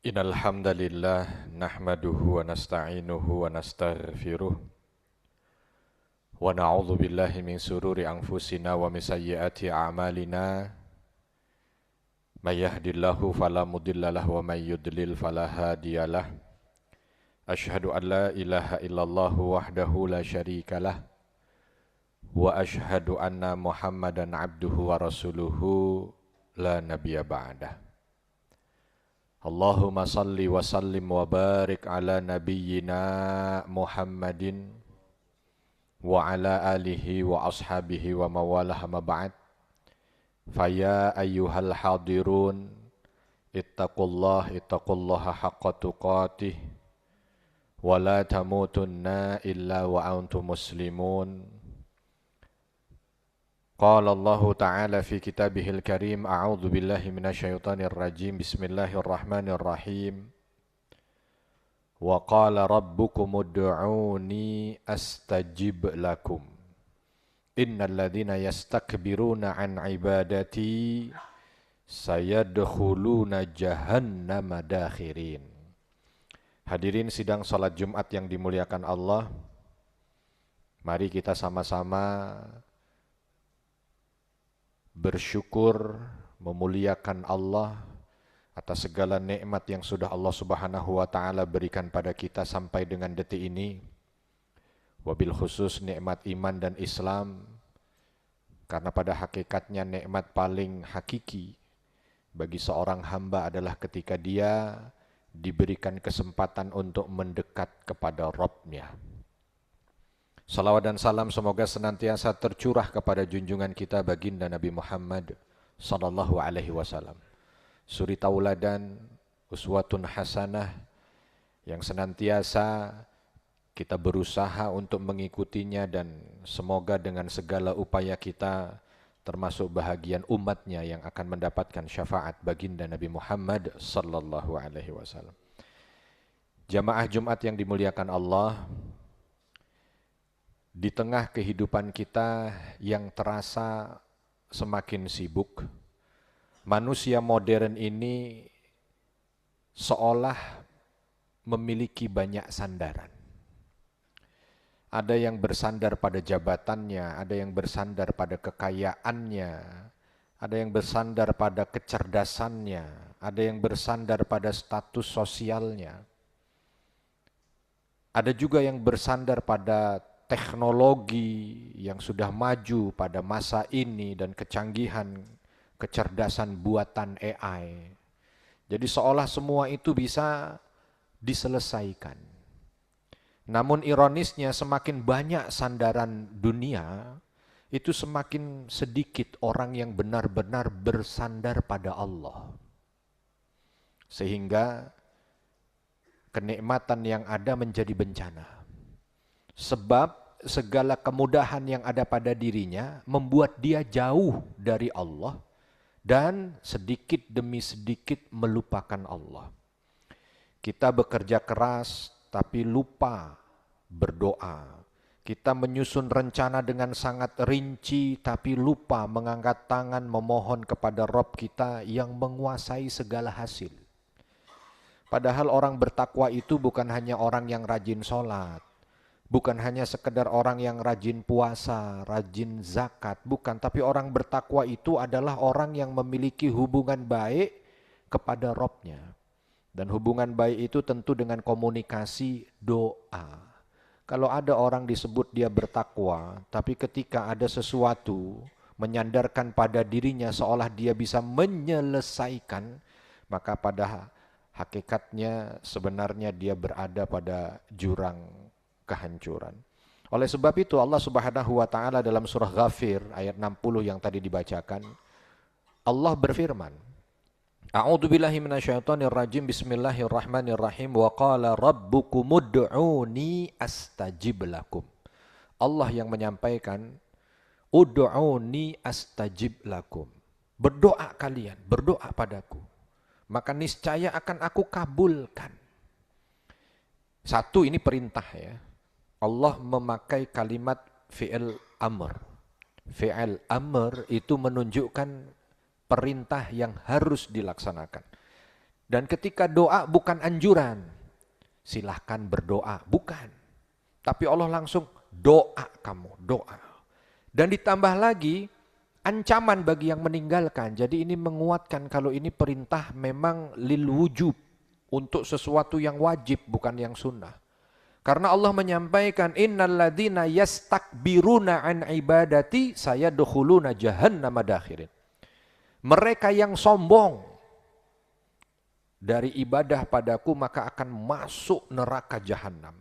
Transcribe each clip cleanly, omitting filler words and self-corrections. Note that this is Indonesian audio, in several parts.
Innal hamdalillah nahmaduhu wa nasta'inuhu wa nastaghfiruh wa na'udzu billahi min sururi anfusina wa min sayyiati a'malina may yahdihillahu fala mudhillalah wa may yudlil fala hadiyalah asyhadu an la ilaha illallah wahdahu la syarikalah wa asyhadu anna muhammadan abduhu wa rasuluhu la nabiyya ba'dah. Allahumma salli wa sallim wa barik ala nabiyyina Muhammadin wa ala alihi wa ashabihi wa mawalah ma ba'd. Faya ayyuhal hadirun ittaqullaha haqqa tuqatih wa la tamutunna illa wa antum muslimun. Qala Allah Ta'ala fi kitabihil karim a'udzu billahi minasyaitonir rajim bismillahirrahmanirrahim wa qala rabbukum ud'uni astajib lakum innal ladzina yastakbiruna an ibadati sayadkhuluna jahannama dakhirin. Hadirin sidang salat Jumat yang dimuliakan Allah, mari kita sama-sama bersyukur, memuliakan Allah atas segala nikmat yang sudah Allah Subhanahu wa taala berikan pada kita sampai dengan detik ini. Wabil khusus nikmat iman dan Islam, karena pada hakikatnya nikmat paling hakiki bagi seorang hamba adalah ketika dia diberikan kesempatan untuk mendekat kepada Rabb-Nya. Salawat dan salam semoga senantiasa tercurah kepada junjungan kita baginda Nabi Muhammad sallallahu alaihi wasallam. Suri tauladan, uswatun hasanah yang senantiasa kita berusaha untuk mengikutinya, dan semoga dengan segala upaya kita termasuk bahagian umatnya yang akan mendapatkan syafaat baginda Nabi Muhammad sallallahu alaihi wasallam. Jamaah Jumat yang dimuliakan Allah, di tengah kehidupan kita yang terasa semakin sibuk, manusia modern ini seolah memiliki banyak sandaran. Ada yang bersandar pada jabatannya, ada yang bersandar pada kekayaannya, ada yang bersandar pada kecerdasannya, ada yang bersandar pada status sosialnya. Ada juga yang bersandar pada teknologi yang sudah maju pada masa ini dan kecanggihan kecerdasan buatan AI. Jadi seolah semua itu bisa diselesaikan. Namun ironisnya semakin banyak sandaran dunia, itu semakin sedikit orang yang benar-benar bersandar pada Allah. Sehingga kenikmatan yang ada menjadi bencana. Sebab segala kemudahan yang ada pada dirinya membuat dia jauh dari Allah dan sedikit demi sedikit melupakan Allah. Kita bekerja keras tapi lupa berdoa. Kita menyusun rencana dengan sangat rinci tapi lupa mengangkat tangan memohon kepada Rabb kita yang menguasai segala hasil. Padahal orang bertakwa itu bukan hanya orang yang rajin sholat, bukan hanya sekedar orang yang rajin puasa, rajin zakat, bukan. Tapi orang bertakwa itu adalah orang yang memiliki hubungan baik kepada Rabb-Nya. Dan hubungan baik itu tentu dengan komunikasi doa. Kalau ada orang disebut dia bertakwa, tapi ketika ada sesuatu menyandarkan pada dirinya seolah dia bisa menyelesaikan, maka pada hakikatnya sebenarnya dia berada pada jurang kehancuran. Oleh sebab itu Allah Subhanahu wa taala dalam surah Ghafir ayat 60 yang tadi dibacakan, Allah berfirman, A'udzu billahi minasyaitonir rajim, bismillahirrahmanirrahim, wa qala rabbukum ud'uni astajib lakum. Allah yang menyampaikan, ud'uni astajib lakum. Berdoa kalian, berdoa padaku, maka niscaya akan aku kabulkan. Satu, ini perintah ya. Allah memakai kalimat fi'il amr. Fi'il amr itu menunjukkan perintah yang harus dilaksanakan. Dan ketika doa bukan anjuran, silahkan berdoa, bukan. Tapi Allah langsung doa kamu, doa. Dan ditambah lagi ancaman bagi yang meninggalkan. Jadi ini menguatkan kalau ini perintah memang lil wujub, untuk sesuatu yang wajib bukan yang sunnah. Karena Allah menyampaikan innalladzina yastakbiruna an ibadati sayadkhuluna jahannama dakhirin. Mereka yang sombong dari ibadah padaku maka akan masuk neraka jahanam.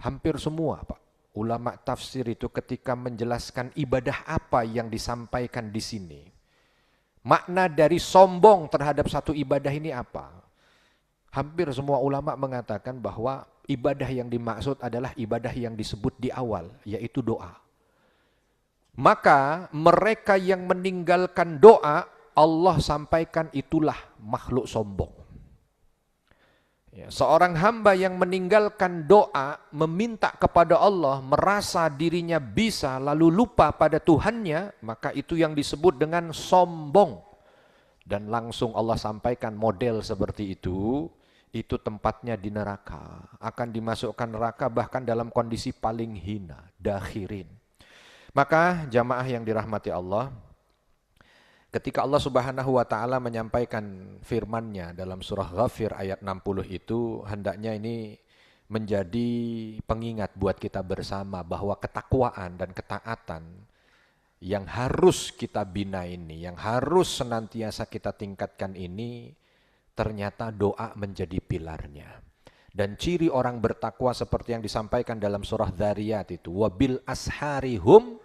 Hampir semua, Pak, ulama tafsir itu ketika menjelaskan ibadah apa yang disampaikan di sini. Makna dari sombong terhadap satu ibadah ini apa? Hampir semua ulama mengatakan bahwa ibadah yang dimaksud adalah ibadah yang disebut di awal, yaitu doa. Maka mereka yang meninggalkan doa, Allah sampaikan itulah makhluk sombong. Ya, seorang hamba yang meninggalkan doa, meminta kepada Allah, merasa dirinya bisa lalu lupa pada Tuhannya, maka itu yang disebut dengan sombong. Dan langsung Allah sampaikan model seperti itu tempatnya di neraka. Akan dimasukkan neraka bahkan dalam kondisi paling hina, dakhirin. Maka jamaah yang dirahmati Allah, ketika Allah Subhanahu wa taala menyampaikan firman-Nya dalam surah Ghafir ayat 60 itu, hendaknya ini menjadi pengingat buat kita bersama bahwa ketakwaan dan ketaatan yang harus kita bina ini, yang harus senantiasa kita tingkatkan ini, ternyata doa menjadi pilarnya. Dan ciri orang bertakwa seperti yang disampaikan dalam surah Dzariyat itu, wabil asharihum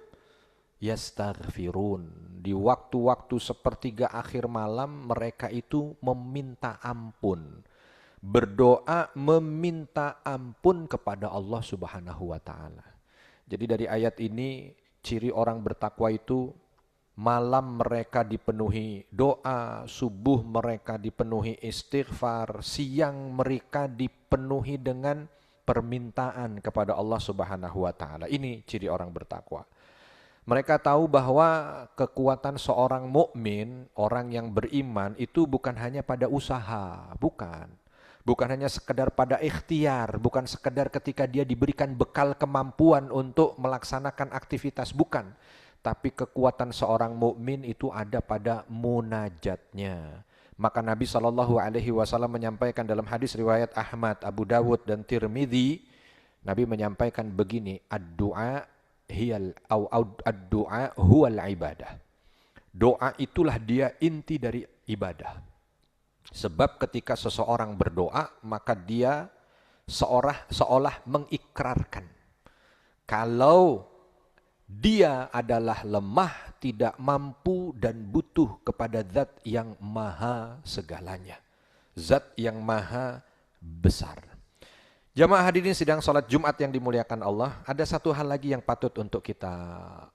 yastaghfirun. Di waktu-waktu sepertiga akhir malam mereka itu meminta ampun. Berdoa meminta ampun kepada Allah Subhanahu wa taala. Jadi dari ayat ini ciri orang bertakwa itu malam mereka dipenuhi doa, subuh mereka dipenuhi istighfar, siang mereka dipenuhi dengan permintaan kepada Allah Subhanahu wa taala. Ini ciri orang bertakwa. Mereka tahu bahwa kekuatan seorang mukmin, orang yang beriman itu bukan hanya pada usaha, bukan. Bukan hanya sekedar pada ikhtiar, bukan sekedar ketika dia diberikan bekal kemampuan untuk melaksanakan aktivitas, bukan. Tapi kekuatan seorang mukmin itu ada pada munajatnya. Maka Nabi SAW menyampaikan dalam hadis riwayat Ahmad, Abu Dawud dan Tirmidzi, Nabi menyampaikan begini, ad-du'a huwal ibadah. Doa itulah dia inti dari ibadah. Sebab ketika seseorang berdoa, maka dia seolah mengikrarkan kalau dia adalah lemah, tidak mampu dan butuh kepada zat yang maha segalanya. Zat yang maha besar. Jamaah hadirin sidang salat Jumat yang dimuliakan Allah, ada satu hal lagi yang patut untuk kita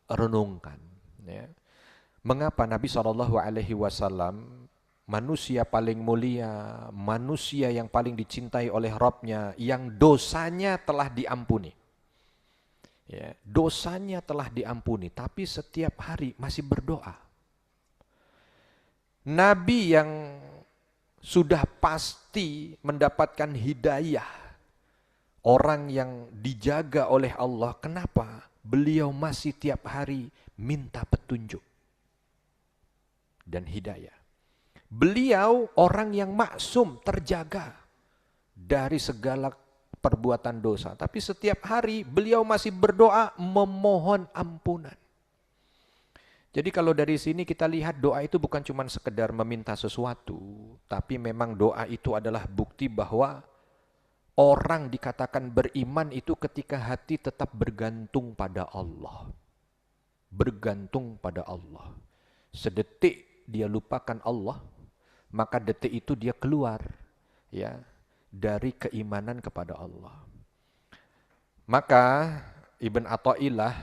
renungkan. Ya. Mengapa Nabi SAW, manusia paling mulia, manusia yang paling dicintai oleh Rabb-Nya, yang dosanya telah diampuni. Ya, dosanya telah diampuni, tapi setiap hari masih berdoa. Nabi yang sudah pasti mendapatkan hidayah, orang yang dijaga oleh Allah, kenapa beliau masih tiap hari minta petunjuk dan hidayah? Beliau orang yang maksum, terjaga dari segala perbuatan dosa. Tapi setiap hari beliau masih berdoa memohon ampunan. Jadi kalau dari sini kita lihat doa itu bukan cuma sekedar meminta sesuatu. Tapi memang doa itu adalah bukti bahwa orang dikatakan beriman itu ketika hati tetap bergantung pada Allah. Bergantung pada Allah. Sedetik dia lupakan Allah, maka detik itu dia keluar, ya, dari keimanan kepada Allah. Maka Ibn Athaillah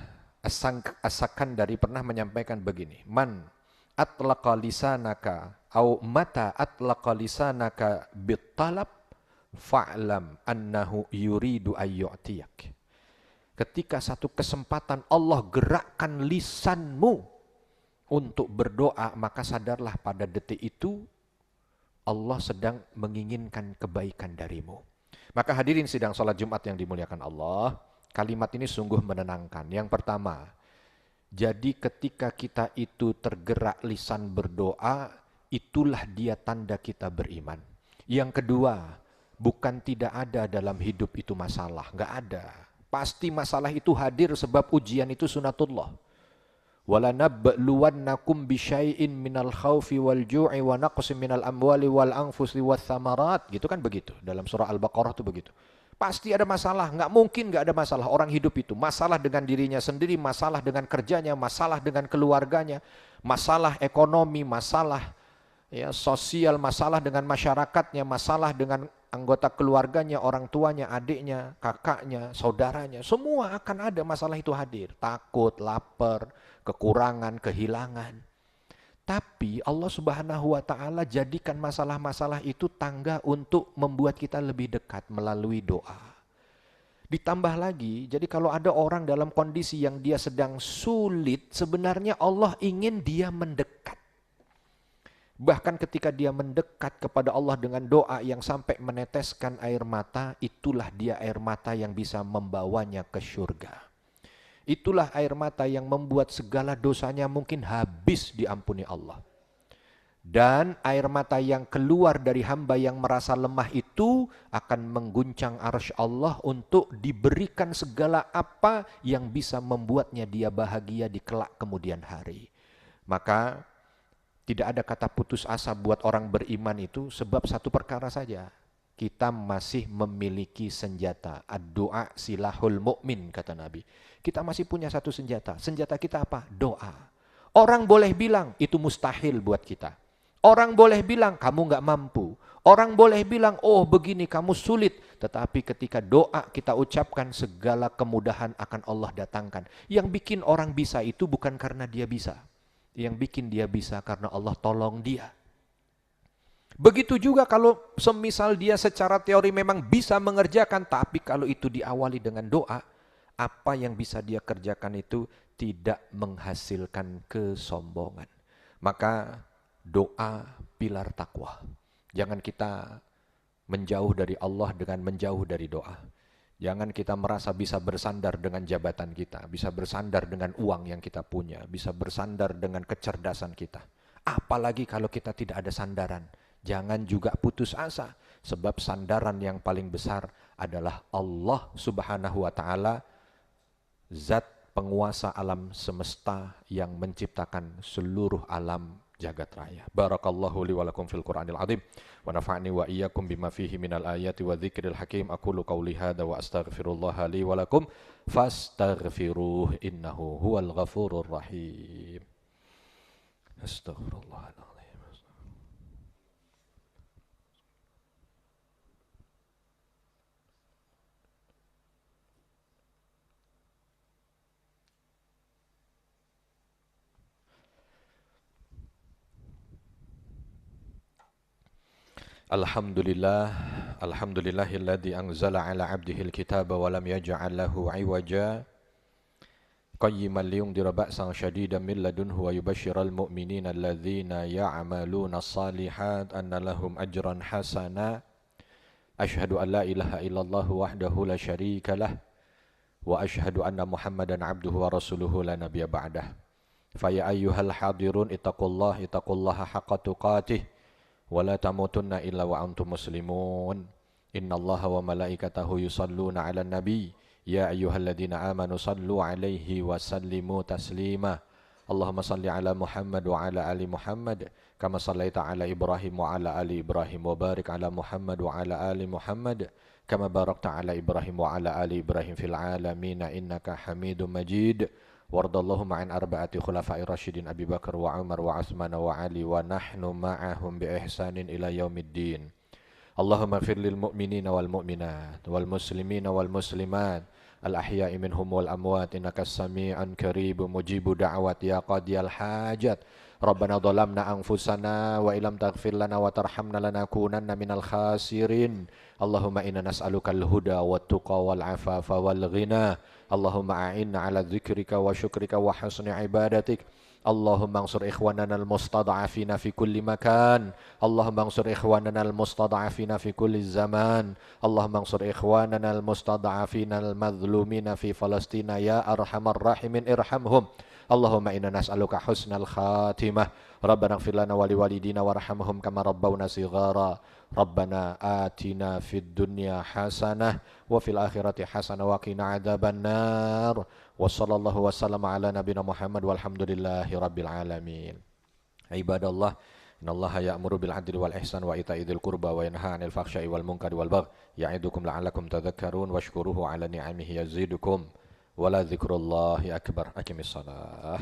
As-Sakandari pernah menyampaikan begini, man atlaqa lisanaka au mata atlaqa lisanaka bittalab fa'lam annahu yuridu ayyu'tiyak. Ketika satu kesempatan Allah gerakkan lisanmu untuk berdoa, maka sadarlah pada detik itu Allah sedang menginginkan kebaikan darimu. Maka hadirin sidang sholat Jumat yang dimuliakan Allah, kalimat ini sungguh menenangkan. Yang pertama, jadi ketika kita itu tergerak lisan berdoa, itulah dia tanda kita beriman. Yang kedua, bukan tidak ada dalam hidup itu masalah, nggak ada. Pasti masalah itu hadir sebab ujian itu sunatullah. وَلَنَبْلُوَنَّكُمْ بِشَيْءٍ مِنَ الْخَوْفِ وَالْجُوعِ وَنَقْصٍ مِنَ الْأَمْوَالِ وَالْأَنْفُسِ وَالثَّمَرَاتِ. Gitu kan begitu. Dalam surah Al-Baqarah itu begitu. Pasti ada masalah. Nggak mungkin nggak ada masalah. Orang hidup itu. Masalah dengan dirinya sendiri, masalah dengan kerjanya, masalah dengan keluarganya, masalah ekonomi, masalah ya, sosial, masalah dengan masyarakatnya, masalah dengan anggota keluarganya, orang tuanya, adiknya, kakaknya, saudaranya. Semua akan ada masalah itu hadir. Takut, lapar, kekurangan, kehilangan. Tapi Allah Subhanahu wa taala jadikan masalah-masalah itu tangga untuk membuat kita lebih dekat melalui doa. Ditambah lagi, jadi kalau ada orang dalam kondisi yang dia sedang sulit, sebenarnya Allah ingin dia mendekat. Bahkan ketika dia mendekat kepada Allah dengan doa yang sampai meneteskan air mata, itulah dia air mata yang bisa membawanya ke surga. Itulah air mata yang membuat segala dosanya mungkin habis diampuni Allah. Dan air mata yang keluar dari hamba yang merasa lemah itu akan mengguncang arsy Allah untuk diberikan segala apa yang bisa membuatnya dia bahagia di kelak kemudian hari. Maka tidak ada kata putus asa buat orang beriman itu sebab satu perkara saja. Kita masih memiliki senjata. Ad-du'a silahul mu'min, kata Nabi. Kita masih punya satu senjata. Senjata kita apa? Doa. Orang boleh bilang itu mustahil buat kita. Orang boleh bilang kamu nggak mampu. Orang boleh bilang oh begini kamu sulit. Tetapi ketika doa kita ucapkan segala kemudahan akan Allah datangkan. Yang bikin orang bisa itu bukan karena dia bisa. Yang bikin dia bisa karena Allah tolong dia. Begitu juga kalau semisal dia secara teori memang bisa mengerjakan, tapi kalau itu diawali dengan doa, apa yang bisa dia kerjakan itu tidak menghasilkan kesombongan. Maka doa pilar takwa. Jangan kita menjauh dari Allah dengan menjauh dari doa. Jangan kita merasa bisa bersandar dengan jabatan kita, bisa bersandar dengan uang yang kita punya, bisa bersandar dengan kecerdasan kita. Apalagi kalau kita tidak ada sandaran. Jangan juga putus asa, sebab sandaran yang paling besar adalah Allah Subhanahu wa taala, zat penguasa alam semesta yang menciptakan seluruh alam jagat raya. Barakallahu li wa lakum fil Qur'anil azim wa nafa'ni wa iyyakum bima fihi minal ayati wa dzikril hakim. Aqulu qawli hadza wa astaghfirullah li wa lakum fastaghfiruh innahu huwal ghafurur rahim. Astaghfirullahaladzim. Alhamdulillah, alhamdulillahilladzi anzala ala abdihil kitaba wa lam yaj'al lahu 'iwaja qayyiman liyundhira ba'san shadidan min ladunhu wa yubashshiral mu'minina alladzina ya'maluna as-shalihat anna lahum ajran hasana. Asyhadu an la ilaha illallah wahdahu la syarika lah wa asyhadu anna Muhammadan 'abduhu wa rasuluhu la nabiyya ba'dah. Fa ya ayyuhal hadirun ittaqullaha haqqa tuqatih ولا تموتن إلا وأنتم مسلمون إن الله وملائكته يصلون على النبي يا أيها الذين آمنوا صلوا عليه وسلموا تسليما اللهم صل على محمد وعلى آل محمد كما صليت على إبراهيم وعلى آل إبراهيم وبارك على محمد وعلى آل محمد كما باركت على إبراهيم وعلى آل إبراهيم في العالمين إنك حميد مجيد وارض اللهم عن أربعة خلفاء الراشدين أبي بكر وعمر وعثمان وعلي ونحن معهم بإحسان إلى يوم الدين اللهم اغفر للمؤمنين والمؤمنات والمسلمين والمسلمات الأحياء منهم والأموات إنك السميع قريب مجيب دعوات يا قاضي الحاجات ربنا ظلمنا أنفسنا وإن لم تغفر لنا وترحمنا لنكونن من الخاسرين اللهم إنا نسألك الهدى والتقى والعفاف والغنى اللهم أعنا على ذكرك وشكرك وحسن عبادتك اللهم انصر إخواننا المستضعفين في كل مكان اللهم انصر إخواننا المستضعفين في كل الزمان اللهم انصر إخواننا المستضعفين المظلومين في فلسطين يا أرحم الراحمين ارحمهم اللهم إنا نسألك حسن الخاتمة ربنا اغفر لنا ولوالدينا وارحمهم كما ربونا صغارا ربنا آتنا في الدنيا حسنة وفي الآخرة حسنة وقنا عذاب النار وصلى الله وسلم على نبينا محمد والحمد لله رب العالمين عباد الله إن الله يأمر بالعدل والإحسان وإيتاء ذي القربى وينهى عن الفحشاء والمنكر والبغي يعظكم لعلكم تذكرون واشكروه على نعمه يزيدكم ولذكر الله أكبر أقم الصلاة